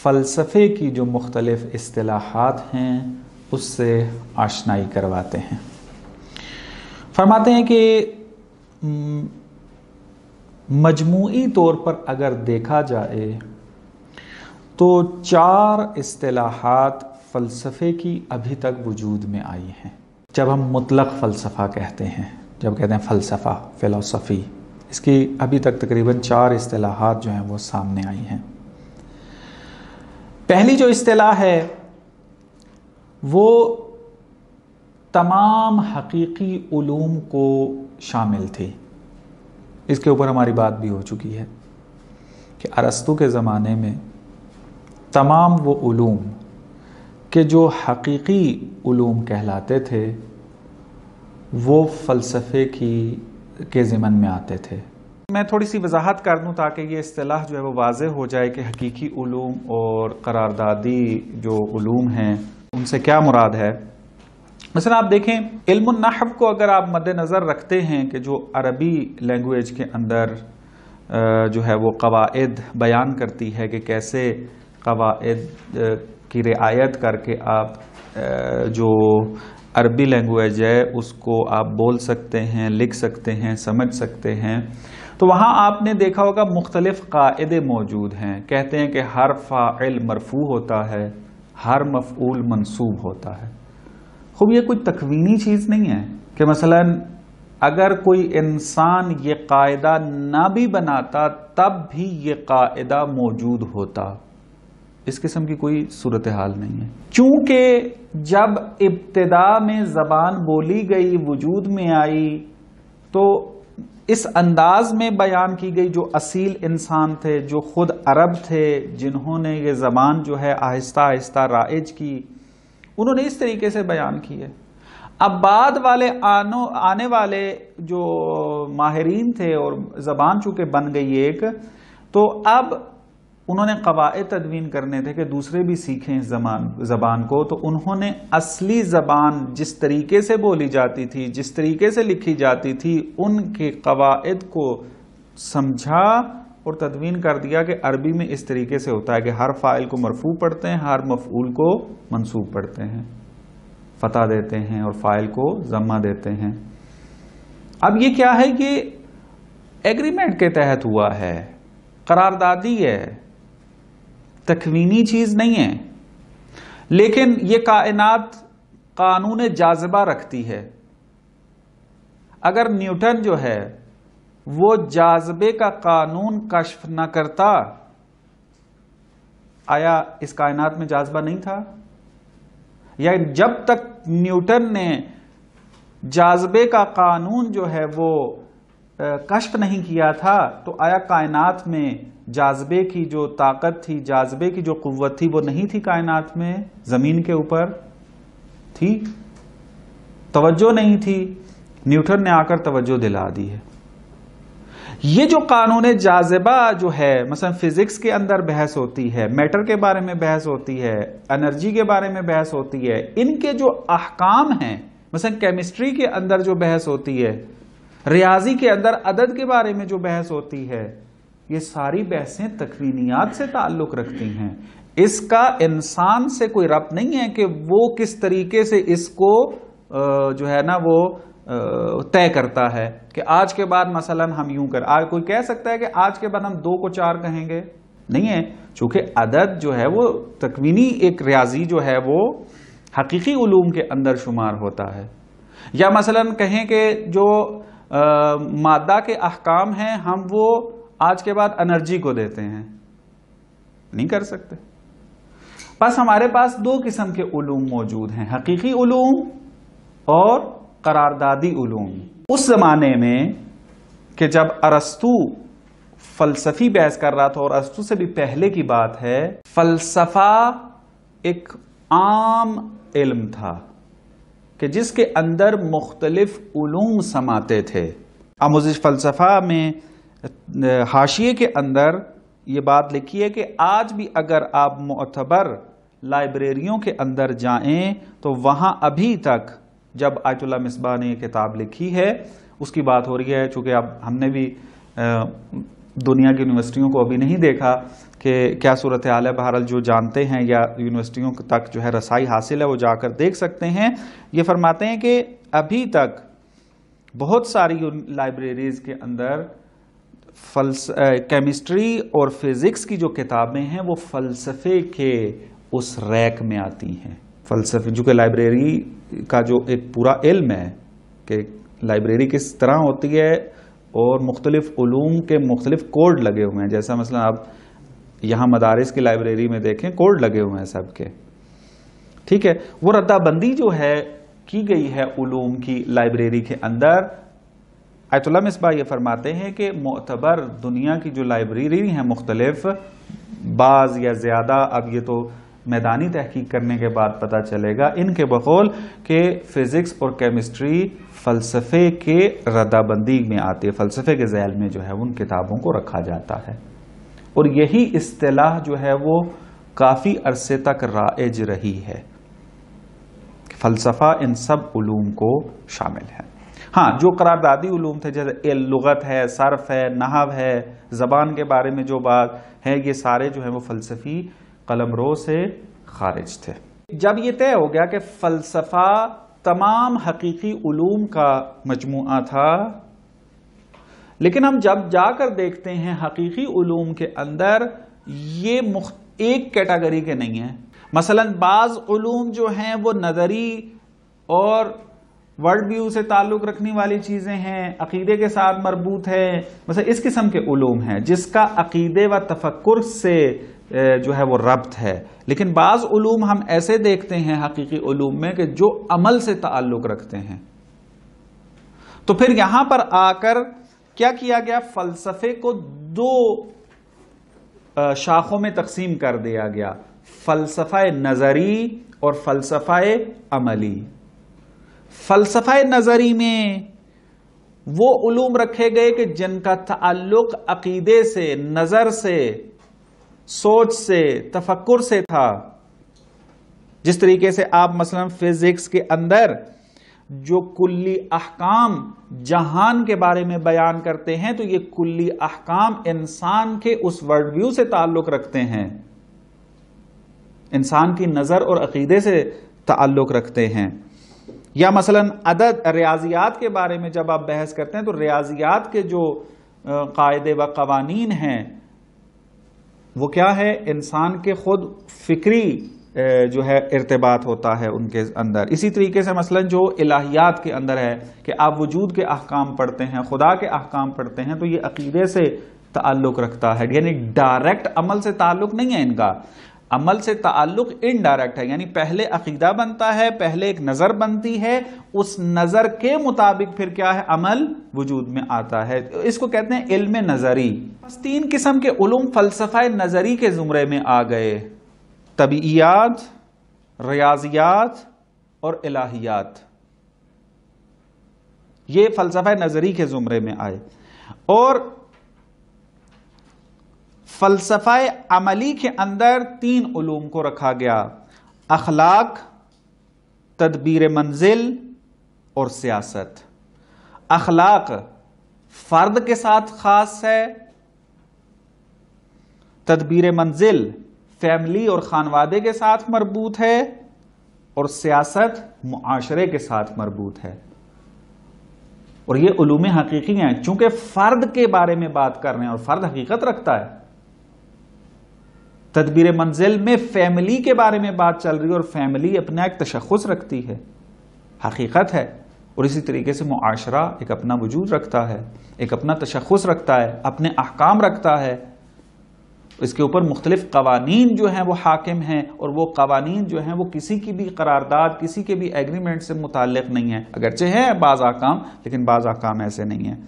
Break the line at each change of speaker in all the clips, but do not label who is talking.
فلسفے کی جو مختلف اصطلاحات ہیں اس سے آشنائی کرواتے ہیں۔ فرماتے ہیں کہ مجموعی طور پر اگر دیکھا جائے تو 4 اصطلاحات فلسفے کی ابھی تک وجود میں آئی ہیں۔ جب ہم مطلق فلسفہ کہتے ہیں، جب کہتے ہیں فلسفہ، فلسفی، اس کی ابھی تک تقریباً 4 اصطلاحات جو ہیں وہ سامنے آئی ہیں۔ پہلی جو اصطلاح ہے وہ تمام حقیقی علوم کو شامل تھی۔ اس کے اوپر ہماری بات بھی ہو چکی ہے کہ ارسطو کے زمانے میں تمام وہ علوم کہ جو حقیقی علوم کہلاتے تھے وہ فلسفے کے ضمن میں آتے تھے۔ میں تھوڑی سی وضاحت کر دوں تاکہ یہ اصطلاح جو ہے وہ واضح ہو جائے کہ حقیقی علوم اور قراردادی جو علوم ہیں ان سے کیا مراد ہے۔ مثلا آپ دیکھیں علم النحو کو اگر آپ مد نظر رکھتے ہیں کہ جو عربی لینگویج کے اندر جو ہے وہ قواعد بیان کرتی ہے کہ کیسے قواعد کی رعایت کر کے آپ جو عربی لینگویج ہے اس کو آپ بول سکتے ہیں، لکھ سکتے ہیں، سمجھ سکتے ہیں، تو وہاں آپ نے دیکھا ہوگا مختلف قاعدے موجود ہیں۔ کہتے ہیں کہ ہر فاعل مرفوع ہوتا ہے، ہر مفعول منصوب ہوتا ہے۔ خوب یہ کوئی تکوینی چیز نہیں ہے کہ مثلا اگر کوئی انسان یہ قاعدہ نہ بھی بناتا تب بھی یہ قاعدہ موجود ہوتا، اس قسم کی کوئی صورتحال نہیں ہے۔ چونکہ جب ابتدا میں زبان بولی گئی، وجود میں آئی، تو اس انداز میں بیان کی گئی۔ جو اصیل انسان تھے، جو خود عرب تھے، جنہوں نے یہ زبان جو ہے آہستہ آہستہ رائج کی، انہوں نے اس طریقے سے بیان کی ہے۔ اب بعد والے آنے والے جو ماہرین تھے اور زبان چونکہ بن گئی ایک، تو اب انہوں نے قواعد تدوین کرنے تھے کہ دوسرے بھی سیکھیں زبان کو، تو انہوں نے اصلی زبان جس طریقے سے بولی جاتی تھی، جس طریقے سے لکھی جاتی تھی، ان کے قواعد کو سمجھا اور تدوین کر دیا کہ عربی میں اس طریقے سے ہوتا ہے کہ ہر فاعل کو مرفوع پڑھتے ہیں، ہر مفعول کو منصوب پڑھتے ہیں، فتح دیتے ہیں اور فاعل کو ضمہ دیتے ہیں۔ اب یہ کیا ہے؟ یہ ایگریمنٹ کے تحت ہوا ہے، قراردادی ہے، تکوینی چیز نہیں ہے۔ لیکن یہ کائنات قانون جاذبہ رکھتی ہے۔ اگر نیوٹن جو ہے وہ جاذبے کا قانون کشف نہ کرتا، آیا اس کائنات میں جاذبہ نہیں تھا؟ یا جب تک نیوٹن نے جاذبے کا قانون جو ہے وہ کشف نہیں کیا تھا تو آیا کائنات میں جاذبے کی جو طاقت تھی، جاذبے کی جو قوت تھی، وہ نہیں تھی کائنات میں؟ زمین کے اوپر تھی، توجہ نہیں تھی، نیوٹن نے آ کر توجہ دلا دی ہے۔ یہ جو قانون جاذبہ جو ہے، مثلا فزکس کے اندر بحث ہوتی ہے، میٹر کے بارے میں بحث ہوتی ہے، انرجی کے بارے میں بحث ہوتی ہے، ان کے جو احکام ہیں، مثلا کیمسٹری کے اندر جو بحث ہوتی ہے، ریاضی کے اندر عدد کے بارے میں جو بحث ہوتی ہے، یہ ساری بحثیں تکوینیات سے تعلق رکھتی ہیں۔ اس کا انسان سے کوئی ربط نہیں ہے کہ وہ کس طریقے سے اس کو جو ہے نا وہ طے کرتا ہے کہ آج کے بعد مثلا ہم یوں کوئی کہہ سکتا ہے کہ آج کے بعد ہم 2 کو 4 کہیں گے؟ نہیں ہے، چونکہ عدد جو ہے وہ تکوینی ایک ریاضی جو ہے وہ حقیقی علوم کے اندر شمار ہوتا ہے۔ یا مثلا کہیں کہ جو مادہ کے احکام ہیں ہم وہ آج کے بعد انرجی کو دیتے ہیں، نہیں کر سکتے۔ بس ہمارے پاس 2 قسم کے علوم موجود ہیں، حقیقی علوم اور قراردادی علوم۔ اس زمانے میں کہ جب ارسطو فلسفی بحث کر رہا تھا، اور ارسطو سے بھی پہلے کی بات ہے، فلسفہ ایک عام علم تھا کہ جس کے اندر مختلف علوم سماتے تھے۔ آموزش فلسفہ میں حاشیے کے اندر یہ بات لکھی ہے کہ آج بھی اگر آپ معتبر لائبریریوں کے اندر جائیں تو وہاں ابھی تک، جب آیت اللہ مصباح نے یہ کتاب لکھی ہے اس کی بات ہو رہی ہے، چونکہ اب ہم نے بھی دنیا کی یونیورسٹیوں کو ابھی نہیں دیکھا، کہ کیا صورتحال ہے، بہرحال جو جانتے ہیں یا یونیورسٹیوں تک جو ہے رسائی حاصل ہے وہ جا کر دیکھ سکتے ہیں. یہ فرماتے ہیں کہ ابھی تک بہت ساری لائبریریز کے اندر کیمسٹری اور فزکس کی جو کتابیں ہیں وہ فلسفے کے اس ریک میں آتی ہیں. فلسفے جو کہ لائبریری کا جو ایک پورا علم ہے کہ لائبریری کس طرح ہوتی ہے اور مختلف علوم کے مختلف کوڈ لگے ہوئے ہیں. جیسا مثلا آپ یہاں مدارس کی لائبریری میں دیکھیں کوڈ لگے ہوئے ہیں سب کے، ٹھیک ہے. وہ ردہ بندی جو ہے کی گئی ہے علوم کی لائبریری کے اندر. آیت اللہ مصباح یہ فرماتے ہیں کہ معتبر دنیا کی جو لائبریری ہیں مختلف، بعض یا زیادہ، اب یہ تو میدانی تحقیق کرنے کے بعد پتہ چلے گا، ان کے بقول کہ فزکس اور کیمسٹری فلسفے کے ردہ بندی میں آتی ہے، فلسفے کے ذیل میں جو ہے ان کتابوں کو رکھا جاتا ہے. اور یہی اصطلاح جو ہے وہ کافی عرصے تک رائج رہی ہے. فلسفہ ان سب علوم کو شامل ہے. ہاں جو قراردادی علوم تھے جیسے لغت ہے، صرف ہے، نحو ہے، زبان کے بارے میں جو بات ہے، یہ سارے جو ہیں وہ فلسفی قلمرو سے خارج تھے. جب یہ طے ہو گیا کہ فلسفہ تمام حقیقی علوم کا مجموعہ تھا، لیکن ہم جب جا کر دیکھتے ہیں حقیقی علوم کے اندر یہ ایک کیٹیگری کے نہیں ہیں. مثلا بعض علوم جو ہیں وہ نظری اور ورلڈ ویو سے تعلق رکھنے والی چیزیں ہیں، عقیدے کے ساتھ مربوط ہے، مثلا اس قسم کے علوم ہیں جس کا عقیدے و تفکر سے جو ہے وہ ربط ہے. لیکن بعض علوم ہم ایسے دیکھتے ہیں حقیقی علوم میں کہ جو عمل سے تعلق رکھتے ہیں. تو پھر یہاں پر آ کر کیا کیا گیا، فلسفے کو دو شاخوں میں تقسیم کر دیا گیا، فلسفہ نظری اور فلسفہ عملی. فلسفہ نظری میں وہ علوم رکھے گئے کہ جن کا تعلق عقیدے سے، نظر سے، سوچ سے، تفکر سے تھا. جس طریقے سے آپ مثلا فزکس کے اندر جو کلی احکام جہان کے بارے میں بیان کرتے ہیں تو یہ کلی احکام انسان کے اس ورلڈ ویو سے تعلق رکھتے ہیں، انسان کی نظر اور عقیدے سے تعلق رکھتے ہیں. یا مثلا عدد، ریاضیات کے بارے میں جب آپ بحث کرتے ہیں تو ریاضیات کے جو قاعدے و قوانین ہیں وہ کیا ہے، انسان کے خود فکری جو ہے ارتباط ہوتا ہے ان کے اندر. اسی طریقے سے مثلا جو الہیات کے اندر ہے کہ آپ وجود کے احکام پڑھتے ہیں، خدا کے احکام پڑھتے ہیں، تو یہ عقیدے سے تعلق رکھتا ہے. یعنی ڈائریکٹ عمل سے تعلق نہیں ہے ان کا، عمل سے تعلق انڈائریکٹ ہے. یعنی پہلے عقیدہ بنتا ہے، پہلے ایک نظر بنتی ہے، اس نظر کے مطابق پھر کیا ہے، عمل وجود میں آتا ہے. اس کو کہتے ہیں علم نظری. بس تین قسم کے علوم فلسفہ نظری کے زمرے میں آ گئے، طبیعیات، ریاضیات اور الہیات. یہ فلسفہ نظری کے زمرے میں آئے. اور فلسفہ عملی کے اندر تین علوم کو رکھا گیا، اخلاق، تدبیر منزل اور سیاست. اخلاق فرد کے ساتھ خاص ہے، تدبیر منزل فیملی اور خانوادے کے ساتھ مربوط ہے، اور سیاست معاشرے کے ساتھ مربوط ہے. اور یہ علوم حقیقی ہیں چونکہ فرد کے بارے میں بات کر رہے ہیں اور فرد حقیقت رکھتا ہے. تدبیر منزل میں فیملی کے بارے میں بات چل رہی ہے اور فیملی اپنا ایک تشخص رکھتی ہے، حقیقت ہے. اور اسی طریقے سے معاشرہ ایک اپنا وجود رکھتا ہے، ایک اپنا تشخص رکھتا ہے، اپنے احکام رکھتا ہے. اس کے اوپر مختلف قوانین جو ہیں وہ حاکم ہیں، اور وہ قوانین جو ہیں وہ کسی کی بھی قرارداد، کسی کے بھی ایگریمنٹ سے متعلق نہیں ہیں. اگرچہ ہیں بعض احکام، لیکن بعض احکام ایسے نہیں ہیں.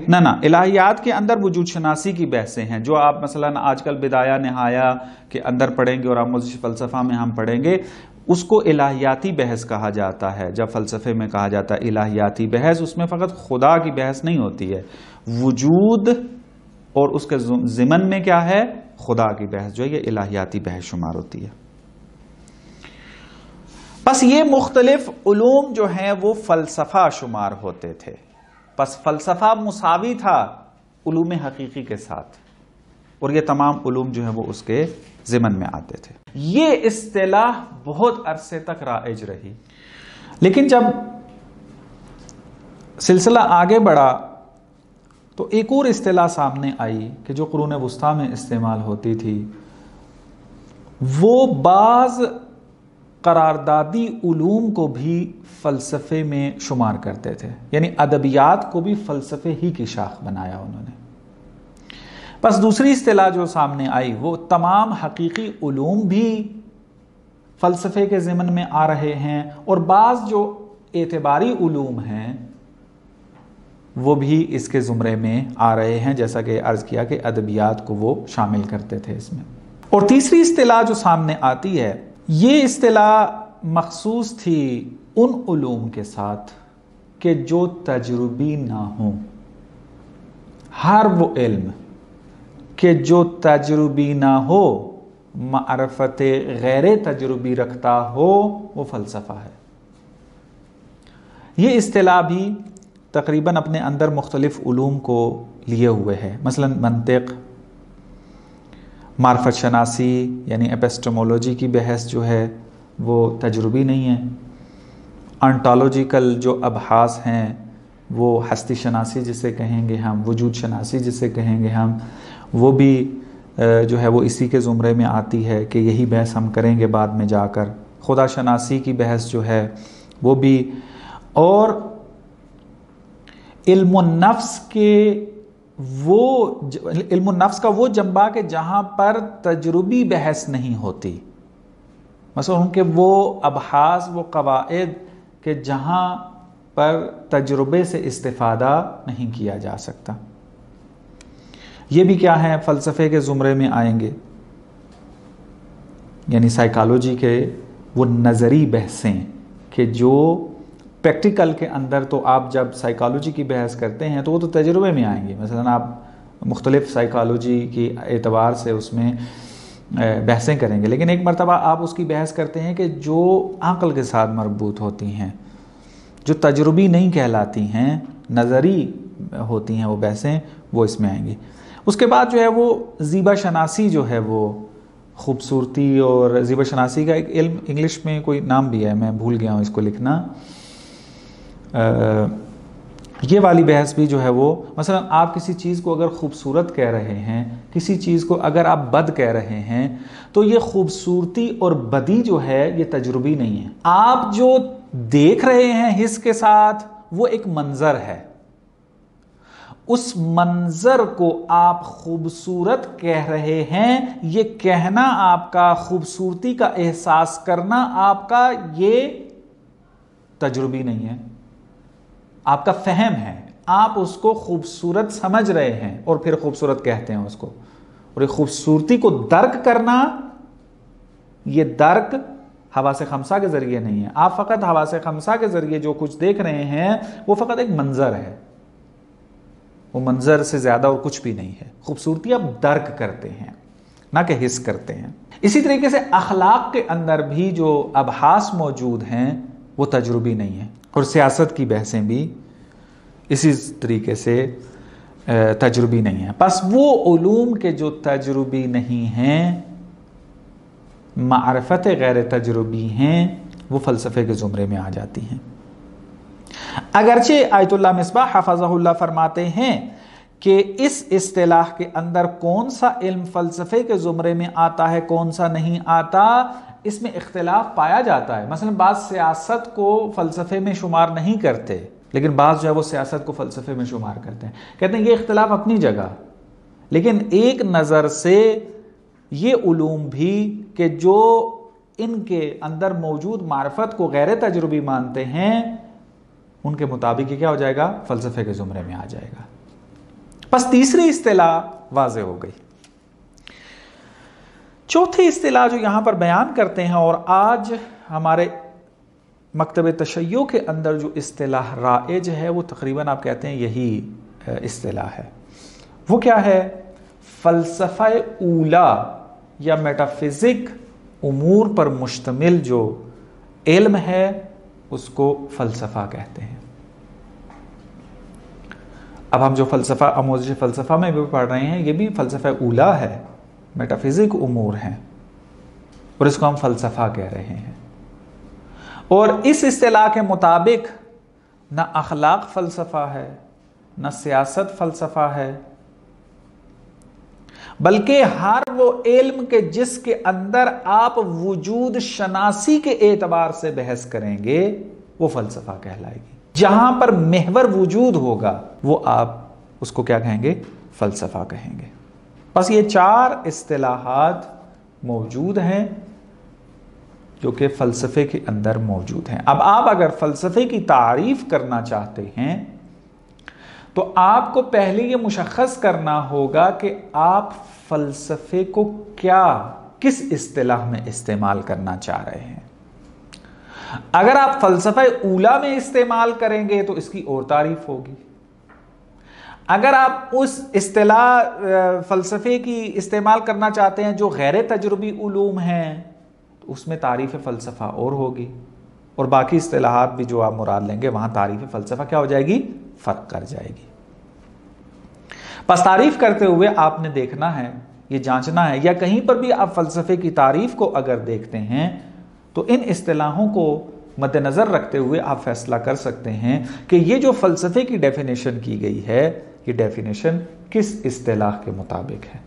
نہ الہیات کے اندر وجود شناسی کی بحثیں ہیں جو آپ مثلا آج کل بدایہ نہایہ کے اندر پڑھیں گے اور آموزش فلسفہ میں ہم پڑھیں گے، اس کو الہیاتی بحث کہا جاتا ہے. جب فلسفے میں کہا جاتا ہے الہیاتی بحث، اس میں فقط خدا کی بحث نہیں ہوتی ہے، وجود اور اس کے ضمن میں کیا ہے، خدا کی بحث جو ہے یہ الہیاتی بحث شمار ہوتی ہے. بس یہ مختلف علوم جو ہیں وہ فلسفہ شمار ہوتے تھے. بس فلسفہ مساوی تھا علوم حقیقی کے ساتھ، اور یہ تمام علوم جو ہیں وہ اس کے ضمن میں آتے تھے۔ یہ اصطلاح بہت عرصے تک رائج رہی، لیکن جب سلسلہ آگے بڑھا تو ایک اور اصطلاح سامنے آئی کہ جو قرون وسطیٰ میں استعمال ہوتی تھی، وہ بعض قراردادی علوم کو بھی فلسفے میں شمار کرتے تھے، یعنی ادبیات کو بھی فلسفے ہی کی شاخ بنایا انہوں نے۔ بس دوسری اصطلاح جو سامنے آئی وہ تمام حقیقی علوم بھی فلسفے کے ضمن میں آ رہے ہیں، اور بعض جو اعتباری علوم ہیں وہ بھی اس کے زمرے میں آ رہے ہیں، جیسا کہ عرض کیا کہ ادبیات کو وہ شامل کرتے تھے اس میں۔ اور تیسری اصطلاح جو سامنے آتی ہے، یہ اصطلاح مخصوص تھی ان علوم کے ساتھ کہ جو تجربی نہ ہوں۔ ہر وہ علم کہ جو تجربی نہ ہو، معرفت غیر تجربی رکھتا ہو، وہ فلسفہ ہے۔ یہ اصطلاح بھی تقریباً اپنے اندر مختلف علوم کو لیے ہوئے ہے، مثلا منطق، معرفت شناسی یعنی ایپسٹمولوجی کی بحث جو ہے وہ تجربی نہیں ہے، انٹالوجیکل جو ابحاث ہیں وہ ہستی شناسی جسے کہیں گے ہم، وجود شناسی جسے کہیں گے ہم، وہ بھی جو ہے وہ اسی کے زمرے میں آتی ہے کہ یہی بحث ہم کریں گے بعد میں جا کر۔ خدا شناسی کی بحث جو ہے وہ بھی، اور علم النفس کا وہ جنبہ کہ جہاں پر تجربی بحث نہیں ہوتی، مثلا ان کے وہ ابحاث، وہ قواعد کہ جہاں پر تجربے سے استفادہ نہیں کیا جا سکتا، یہ بھی کیا ہے فلسفے کے زمرے میں آئیں گے۔ یعنی سائیکالوجی کے وہ نظری بحثیں کہ جو پریکٹیکل کے اندر، تو آپ جب سائیکالوجی کی بحث کرتے ہیں تو وہ تو تجربے میں آئیں گے، مثلا آپ مختلف سائیکالوجی کی اعتبار سے اس میں بحثیں کریں گے، لیکن ایک مرتبہ آپ اس کی بحث کرتے ہیں کہ جو عقل کے ساتھ مربوط ہوتی ہیں، جو تجربی نہیں کہلاتی ہیں، نظری ہوتی ہیں وہ بحثیں، وہ اس میں آئیں گی۔ اس کے بعد جو ہے وہ زیبا شناسی جو ہے وہ خوبصورتی، اور زیبا شناسی کا ایک علم انگلش میں کوئی نام بھی ہے، میں بھول گیا ہوں اس کو لکھنا، یہ والی بحث بھی جو ہے وہ، مثلا آپ کسی چیز کو اگر خوبصورت کہہ رہے ہیں، کسی چیز کو اگر آپ بد کہہ رہے ہیں، تو یہ خوبصورتی اور بدی جو ہے یہ تجربی نہیں ہے، آپ جو دیکھ رہے ہیں حس کے ساتھ وہ ایک منظر ہے، اس منظر کو آپ خوبصورت کہہ رہے ہیں، یہ کہنا آپ کا، خوبصورتی کا احساس کرنا آپ کا، یہ تجربی نہیں ہے، آپ کا فہم ہے، آپ اس کو خوبصورت سمجھ رہے ہیں اور پھر خوبصورت کہتے ہیں اس کو، اور یہ خوبصورتی کو درک کرنا، یہ درک حواس خمسہ کے ذریعے نہیں ہے، آپ فقط حواس خمسہ کے ذریعے جو کچھ دیکھ رہے ہیں وہ فقط ایک منظر ہے، وہ منظر سے زیادہ اور کچھ بھی نہیں ہے، خوبصورتی آپ درک کرتے ہیں نہ کہ حس کرتے ہیں۔ اسی طریقے سے اخلاق کے اندر بھی جو ابحاث موجود ہیں وہ تجربی نہیں ہیں، اور سیاست کی بحثیں بھی اسی طریقے سے تجربی نہیں ہیں۔ پس وہ علوم کے جو تجربی نہیں ہیں، معرفت غیر تجربی ہیں، وہ فلسفے کے زمرے میں آ جاتی ہیں۔ اگرچہ آیت اللہ مصباح حفظہ اللہ فرماتے ہیں کہ اس اصطلاح کے اندر کون سا علم فلسفے کے زمرے میں آتا ہے، کون سا نہیں آتا، اس میں اختلاف پایا جاتا ہے۔ مثلا بعض سیاست کو فلسفے میں شمار نہیں کرتے، لیکن بعض جو ہے وہ سیاست کو فلسفے میں شمار کرتے ہیں، کہتے ہیں یہ اختلاف اپنی جگہ، لیکن ایک نظر سے یہ علوم بھی کہ جو ان کے اندر موجود معرفت کو غیر تجربی مانتے ہیں، ان کے مطابق یہ کیا ہو جائے گا، فلسفے کے زمرے میں آ جائے گا۔ بس تیسری اصطلاح واضح ہو گئی۔ چوتھی اصطلاح جو یہاں پر بیان کرتے ہیں، اور آج ہمارے مکتب تشیع کے اندر جو اصطلاح رائج ہے، وہ تقریباً آپ کہتے ہیں یہی اصطلاح ہے، وہ کیا ہے؟ فلسفہ اولا یا میٹافزک، امور پر مشتمل جو علم ہے اس کو فلسفہ کہتے ہیں۔ اب ہم جو فلسفہ آموزش فلسفہ میں بھی پڑھ رہے ہیں یہ بھی فلسفہ اولا ہے، میٹافزک امور ہیں، اور اس کو ہم فلسفہ کہہ رہے ہیں۔ اور اس اصطلاح کے مطابق نہ اخلاق فلسفہ ہے، نہ سیاست فلسفہ ہے، بلکہ ہر وہ علم کے جس کے اندر آپ وجود شناسی کے اعتبار سے بحث کریں گے وہ فلسفہ کہلائے گی۔ جہاں پر محور وجود ہوگا وہ آپ اس کو کیا کہیں گے؟ فلسفہ کہیں گے۔ بس یہ 4 اصطلاحات موجود ہیں جو کہ فلسفے کے اندر موجود ہیں۔ اب آپ اگر فلسفے کی تعریف کرنا چاہتے ہیں تو آپ کو پہلے یہ مشخص کرنا ہوگا کہ آپ فلسفے کو کس اصطلاح میں استعمال کرنا چاہ رہے ہیں۔ اگر آپ فلسفہ اولا میں استعمال کریں گے تو اس کی اور تعریف ہوگی۔ اگر آپ اس اصطلاح فلسفے کی استعمال کرنا چاہتے ہیں جو غیر تجربی علوم ہیں تو اس میں تعریف فلسفہ اور ہوگی، اور باقی اصطلاحات بھی جو آپ مراد لیں گے وہاں تعریف فلسفہ کیا ہو جائے گی؟ فرق کر جائے گی۔ بس تعریف کرتے ہوئے آپ نے دیکھنا ہے، یہ جانچنا ہے، یا کہیں پر بھی آپ فلسفے کی تعریف کو اگر دیکھتے ہیں تو ان اصطلاحوں کو مد نظر رکھتے ہوئے آپ فیصلہ کر سکتے ہیں کہ یہ جو فلسفے کی ڈیفینیشن کی گئی ہے یہ ڈیفینیشن کس اصطلاح کے مطابق ہے۔